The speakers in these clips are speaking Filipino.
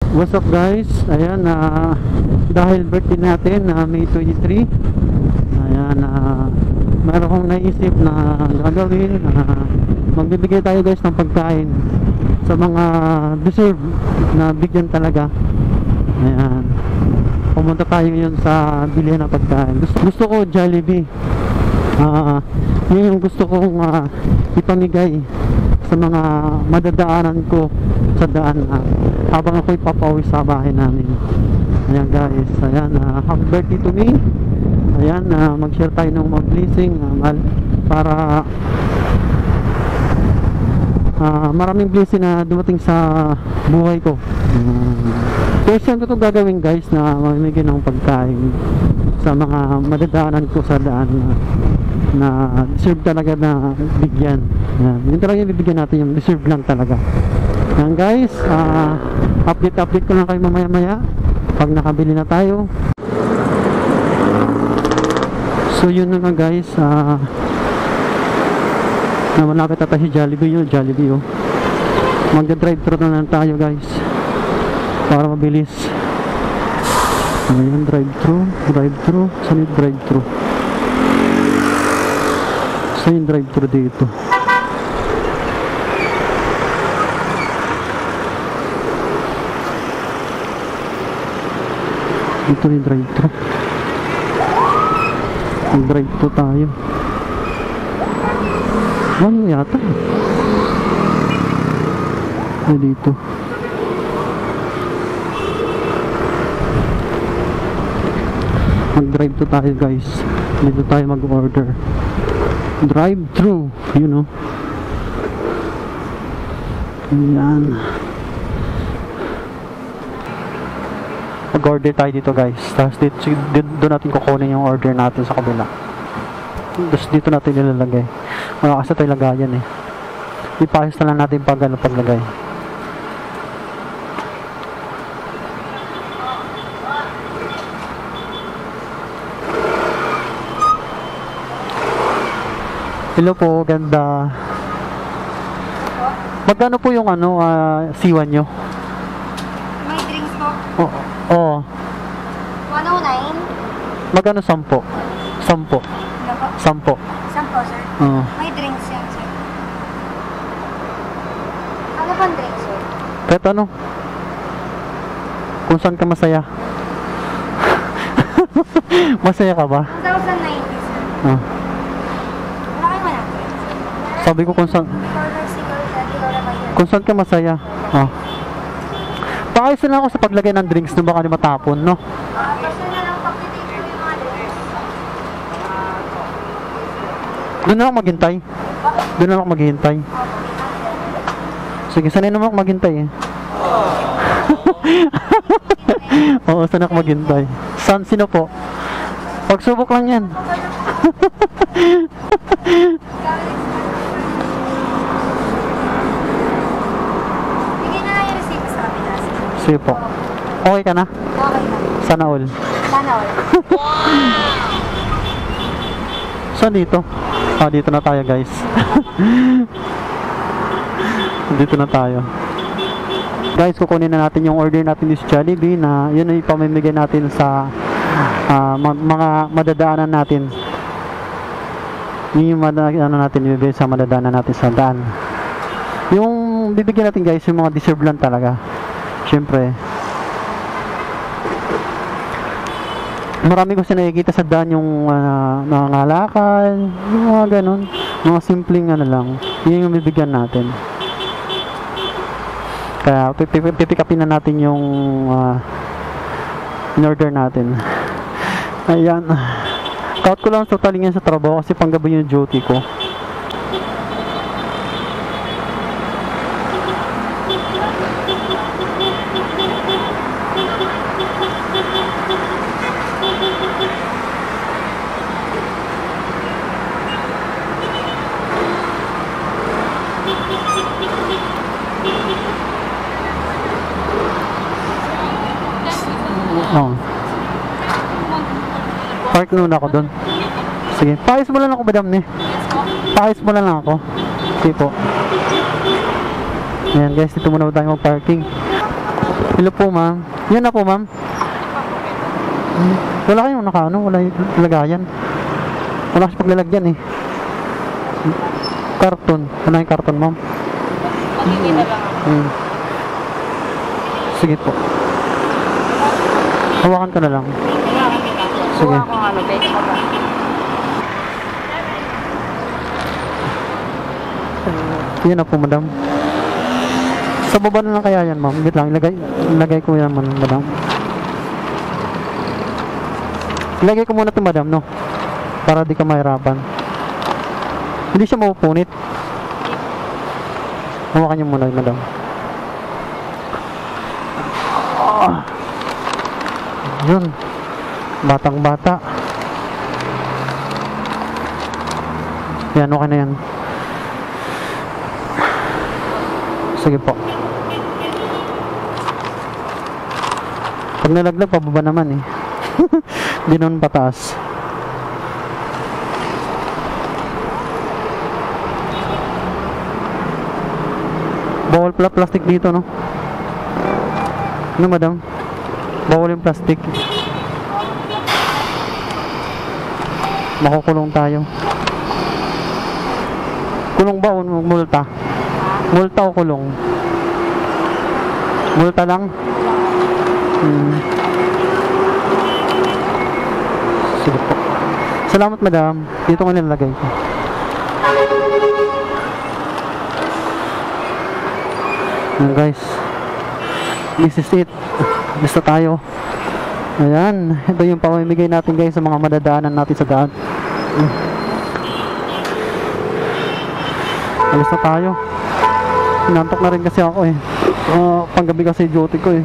What's up guys? Ayan, dahil birthday natin na May 23. Ayan, meron akong naisip na gagawin. Magbibigay tayo guys ng pagkain sa mga deserve na bigyan talaga. Ayan, pumunta tayo ngayon sa bilihan ng pagkain. Gusto ko Jollibee. Yun yung gusto kong ipamigay sa mga madadaanan ko sa daan habang ako'y papauwi sa bahay namin. Ayan guys, ayan, happy birthday to me. Ayan, mag-share tayo ng mag-blessing para maraming blessing na dumating sa buhay ko. First time ko ito gagawin guys, na mamimigay ng pagkain sa mga madadaanan ko sa daan na deserve talaga na bigyan. Yun talaga yung bibigyan natin, yung deserve lang talaga. Yan guys, update ko lang kayo mamaya pag nakabili na tayo. So yun na nga guys, na malapit ata si Jollibee oh. Magda-drive thru na lang tayo guys para mabilis. Ayan, drive thru. Saan yung drive thru? Saan yung drive thru dito? Ito yung drive thru. Mag-drive thru tayo. Ano yata? Dito. Mag-drive thru tayo guys. Dito tayo mag-order. Drive thru, you know. Ayan. Mag-order tayo dito guys. Tapos doon natin kukunin yung order natin sa kabila. Tapos dito natin nilalagay. Wala kasi tayo lagayan eh. Ipahis na lang natin pag paglagay. Hello po, ganda. Magkano po yung C1 nyo? May drinks po? Oo. 109? Magkano 10? 10. 10. 10 sir? Oo. May drinks yan sir. Ano pang drinks sir? Kahit ano? Kung saan ka masaya? Masaya ka ba? 1,090 sir. Ah. Sabi ko kung saan ka masaya. Paayos na lang ako sa paglagay ng drinks na baka di matapon, no? Kasi na lang pagtitake ko yung mga drinks. Doon na ako maghintay. Doon na ako maghintay. Sige, sanay naman ako maghintay eh. Oo, sanay ako maghintay. Sino po? Pagsubok lang yan. Sige po. Okay ka na? Okay na. Sana all. Sana all. Saan dito? Dito na tayo guys. Dito na tayo. Guys, kukunin na natin yung order natin sa Jollibee na yun ay pamimigay natin sa mga madadaanan natin. Yun yung natin ibibigay sa madadaanan natin sa daan. Yung bibigyan natin guys, yung mga deserve lang talaga. Siyempre, marami ko nakikita sa daan yung nangangalakal, yung mga ganun, mga simpleng lang, yun yung bibigyan natin. Kaya pipikapin na natin yung in-order natin. Ayan, count ko lang sa talingan sa trabaho kasi panggabi yung duty ko. Park muna ako doon. Sige, paayos mo lang ako madam ni. Paayos mo lang ako. Sige po. Ayan guys, dito muna tayo mag-parking. Hello po, ma'am. Yan na po, ma'am. Wala kayong nakaano, wala yung lagayan. Wala kasi paglalagyan eh. Karton. Wala yung karton, ma'am. Makikita lang ako. Sige po. Hawakan ka na lang. Sige. Kuha ko ano, pwede ka ba? Yan na po, madam. Sa baba na lang kaya yan, ma'am. Wait lang, ilagay ko yan, madam. Ilagay ko muna ito, madam, no? Para di ka mahirapan. Hindi siya mapupunit. Hawakan niyo muna, madam. Yun. Batang bata. Yan, okay na yan. Sige po. Pag nalaglag, pababa naman eh. Di nun pataas. Bawal pala plastic dito, no? Ano, madam? Bawal yung plastic. Makukulong tayo. Kulong ba o multa? Multa o kulong? Multa lang? Sige po. Salamat, madam. Dito ko nilalagay ko. Ayan, guys. This is it. Basta tayo. Ayan. Ito yung pamimigay natin, guys, sa mga madadaanan natin sa daan. Alis na tayo. Inantok na rin kasi ako eh. Panggabi kasi duty ko eh.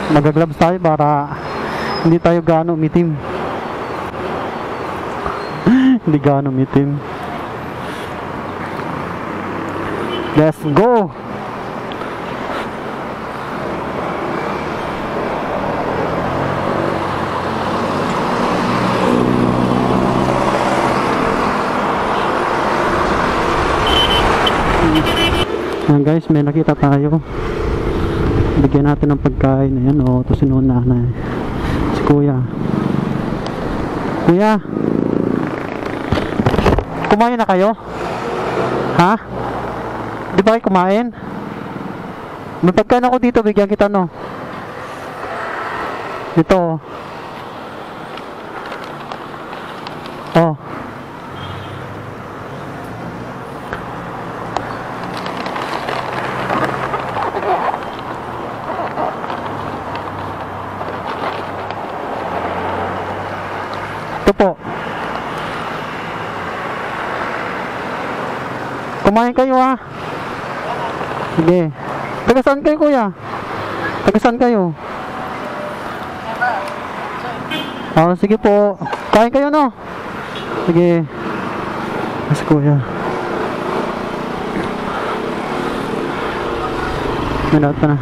Mag-gloves tayo para hindi tayo gaano umitim. Hindi gaano umitim. Let's go! Ayan guys, may nakita tayo. Bigyan natin ng pagkain. Ayan o, ito sinuna na si kuya. Kuya, kumain na kayo? Ha? Di ba kayo kumain? May pagkain ako dito, bigyan kita no. Ito. Oh. Ito po. Kumain kayo ha. Sige. Taga saan kayo kuya? Taga saan kayo? Oh, sige po. Kain kayo no? Sige. Mas kuya. Minat pa na.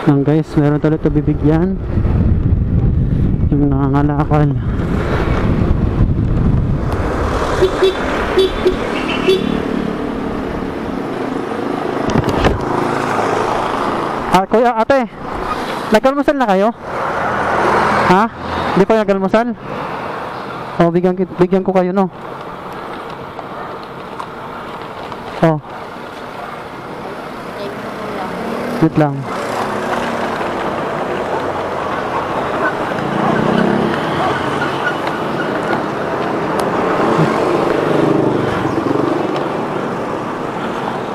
Yan guys, meron tayo ito bibigyan. Yung nangangalakal. Kuya, ate, nag-almusal na kayo? Ha? Hindi pa nag-almusal? O, bigyan ko kayo, no? O. Wait lang.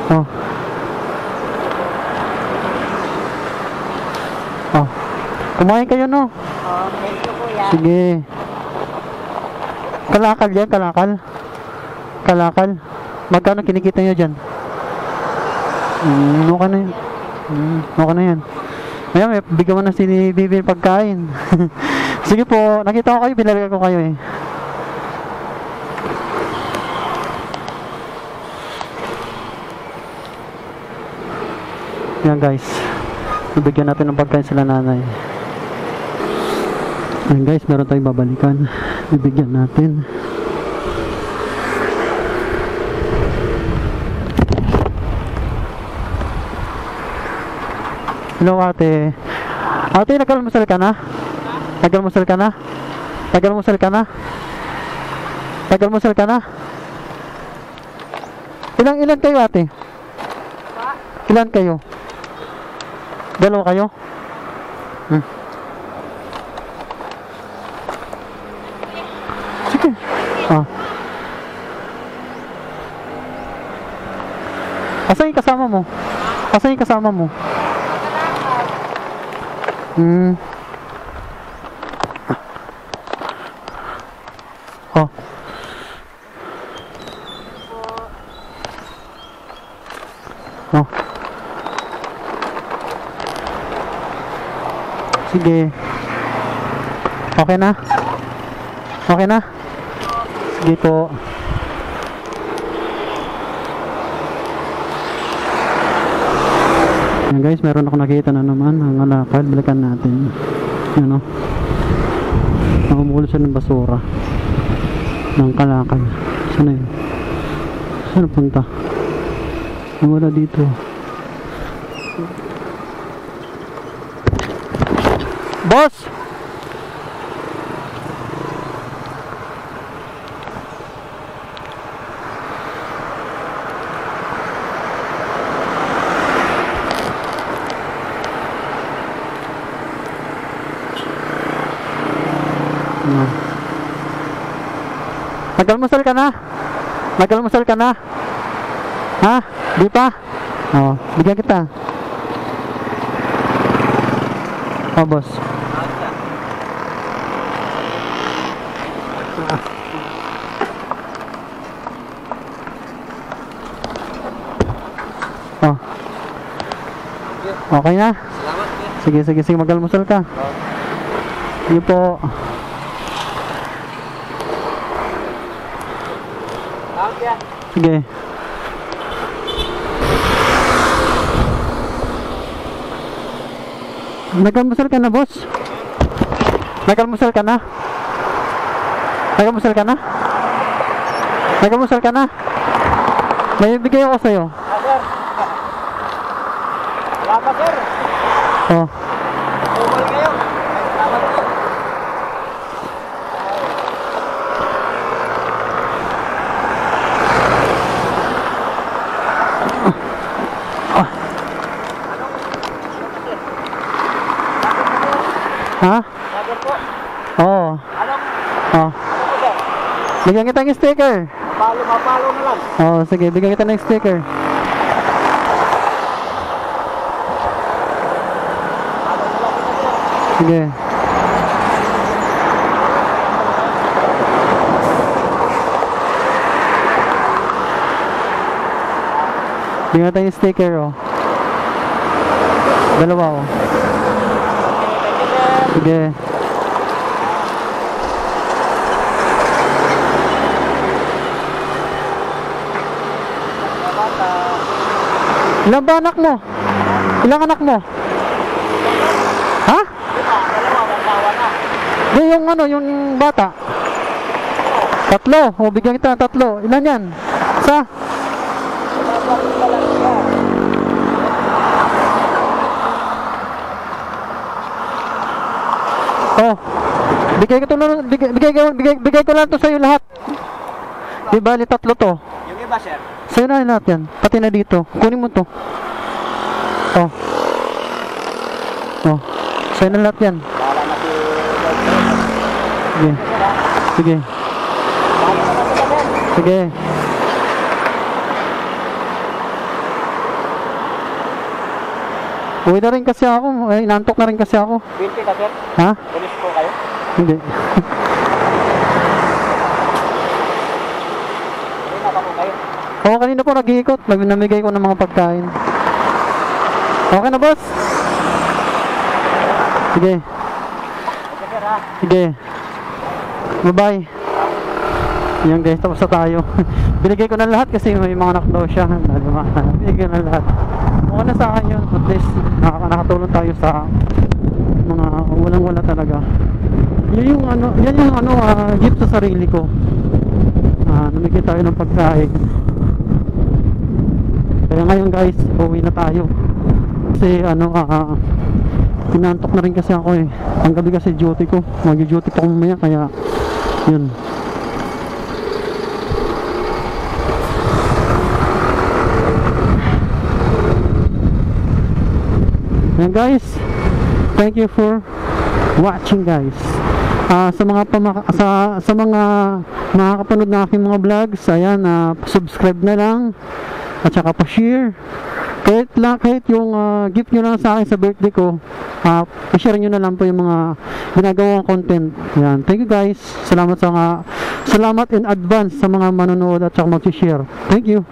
Oh. Oh. Kumain kayo no? Oh, thank you kuya. Sige. Kalakal yan, kalakal. Kalakal. Magkano kinikita nyo dyan? Okay na yan. Okay na yan. Ayan, may bigyan mo na si Bibi pagkain. Sige po, nakita ko kayo, binalikan ko kayo eh. Yan guys, bibigyan natin ng pagkain sila nanay. Yan guys, meron tayong babalikan. Bibigyan natin. Hello ate. Ate, nag-almusal ka na? Nag-almusal ka na? Nag-almusal ka na? Nag-almusal ka na? Ilan kayo ate? Ilan kayo? Dalawa kayo? Sige. Asan yung kasama mo? Asan yung kasama mo? Oh. Oh. Sige. Okay na? Okay na? Sige po. Yan guys, meron ako nakita na naman ang alakal. Balikan natin. Ano? Nakumulo siya ng basura ng kalakal. Saan na yun? Saan na punta? Wala dito. Boss! Nag-almusal ka na? Nag-almusal ka na? Ha? Di pa? Oo, bigyan kita. Oh, boss. Oh. Okay na? Sige, sige, sige, mag-almusal ka. Sige po. Sige. Nag-almusal ka na, boss? Nag-almusal ka na? Nag-almusal ka na? Nag-almusal ka na? May bigay ako sa'yo. Sir. Salamat, sir. Oh. Bumalik kayo. Salamat, sir. Ha? Sagar po. Oo. Anong? Oh. Ano po, sir? Bigyan kita ng sticker. Mapalo na lang. Oo, sige, bigyan kita ng sticker. Sige. Bigyan kita ng sticker, oh. Dalawa, oh. Sige. Ilan ba anak mo? Ilang anak mo? Ha? Di, yung ano, yung bata. Tatlo. O, bigyan kita ng tatlo. Ilan yan? Isa? Oh. Bigay ko lang to sa iyo lahat. Di bali tatlo to. Yung iba, sir. Sa'yo na lahat yan. Pati na dito. Kunin mo to. Oh. Oh. Sa'yo na lahat yan. Para na si... Sige. Sige. Sige. Uwi na rin kasi ako. Ay, nantok na rin kasi ako. 20 ka, sir. Ha? Pulis po kayo. Hindi. Hindi na pa po kayo. Oo, kanina po nag-iikot. Namigay ko ng mga pagkain. Okay na, boss? Sige. Okay, sir, ha? Sige. Bye-bye. Yan guys, tapos na tayo. Binigay ko na lahat kasi may mga anak daw siya. Binigay ko na lahat. Okay na sa akin yun. At least nakatulong tayo sa mga walang-wala talaga. Yan yung gift sa sarili ko. Namigay tayo ng pagkain. Kaya ngayon guys, uwi na tayo. Kasi ano, pinantok na rin kasi ako eh. Ang gabi kasi duty ko. Mag-duty pa ako mamaya, kaya yun. Yan guys, thank you for watching guys. Sa mga sa mga makakapanood na aking mga vlogs, ayan, subscribe na lang at saka pa-share. Kahit yung gift nyo lang sa akin sa birthday ko, pa-share nyo na lang po yung mga ginagawang content. Yan, thank you guys. Salamat in advance sa mga manonood at saka mag-share. Thank you.